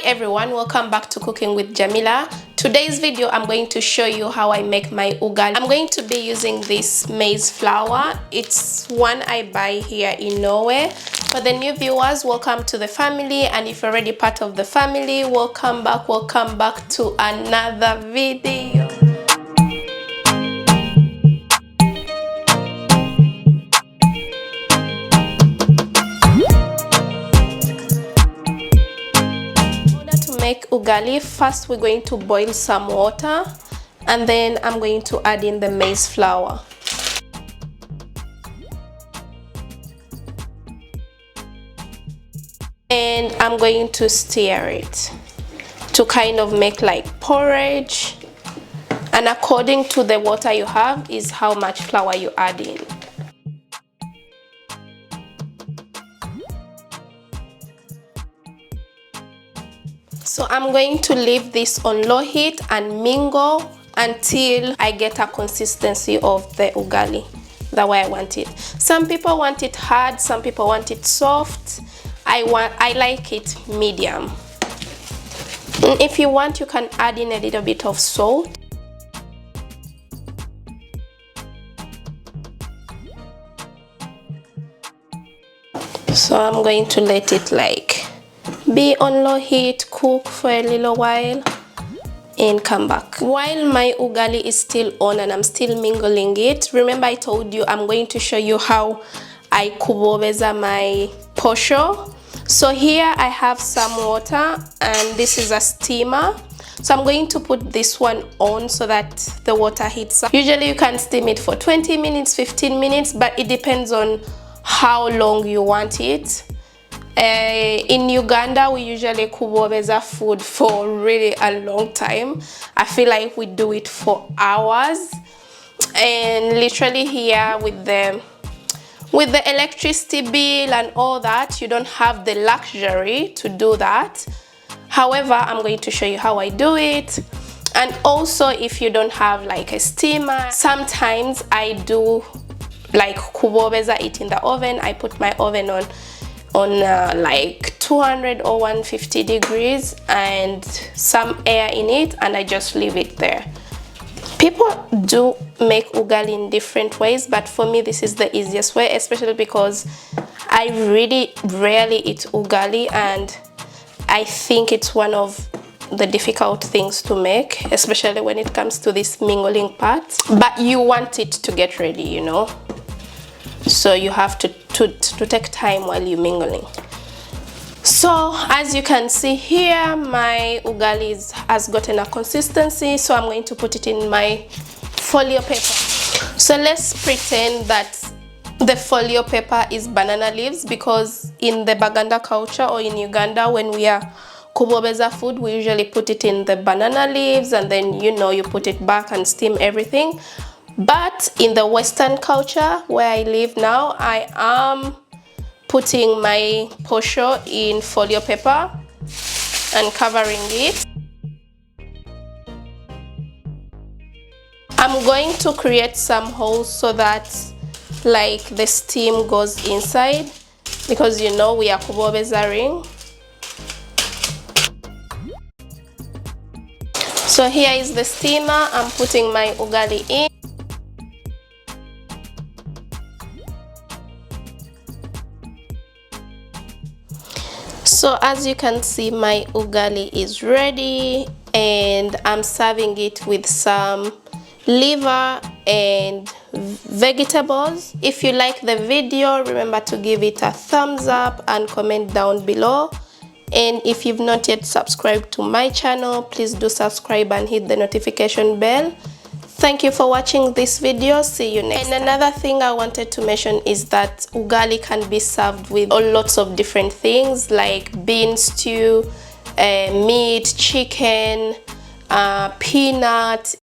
everyone, welcome back to Cooking with Jamila. Today's video I'm going to show you how I make my ugali. I'm going to be using this maize flour. It's one I buy here in Norway. For the new viewers, welcome to the family, and if you're already part of the family, welcome back to another video. Make ugali, first we're going to boil some water and then I'm going to add in the maize flour. And I'm going to stir it to kind of make like porridge, and according to the water you have is how much flour you add in. So I'm going to leave this on low heat and mingle until I get a consistency of the ugali the way I want it. Some people want it hard, some people want it soft. I like it medium. And if you want, you can add in a little bit of salt. So I'm going to let it be on low heat, cook for a little while and come back. While my ugali is still on and I'm still mingling it, remember I told you I'm going to show you how I kubobeza my posho. So here I have some water and this is a steamer. So I'm going to put this one on so that the water heats up. Usually you can steam it for 20 minutes, 15 minutes, but it depends on how long you want it. In Uganda, we usually kubobeza food for really a long time. I feel like we do it for hours, and literally here with the electricity bill and all that, you don't have the luxury to do that. However, I'm going to show you how I do it. And also, if you don't have like a steamer, sometimes I do like kubobeza it in the oven. I put my oven on like 200 or 150 degrees and some air in it, and I just leave it there. People do make ugali in different ways, but for me this is the easiest way, especially because I really rarely eat ugali and I think it's one of the difficult things to make, especially when it comes to this mingling part. But you want it to get ready, you know, so you have to take time while you're mingling. So as you can see here, my ugali has gotten a consistency, so I'm going to put it in my folio paper. So let's pretend that the folio paper is banana leaves, because in the Baganda culture or in Uganda, when we are kubobeza food, we usually put it in the banana leaves and then, you know, you put it back and steam everything. But in the Western culture where I live now, I am putting my posho in folio paper and covering it. I'm going to create some holes so that like the steam goes inside, because you know we are kubobezaring. So here is the steamer. I'm putting my ugali in. So as you can see, my ugali is ready and I'm serving it with some liver and vegetables. If you like the video, remember to give it a thumbs up and comment down below. And if you've not yet subscribed to my channel, please do subscribe and hit the notification bell. Thank you for watching this video. See you next time. And another thing I wanted to mention is that ugali can be served with lots of different things like bean stew, meat, chicken, peanut.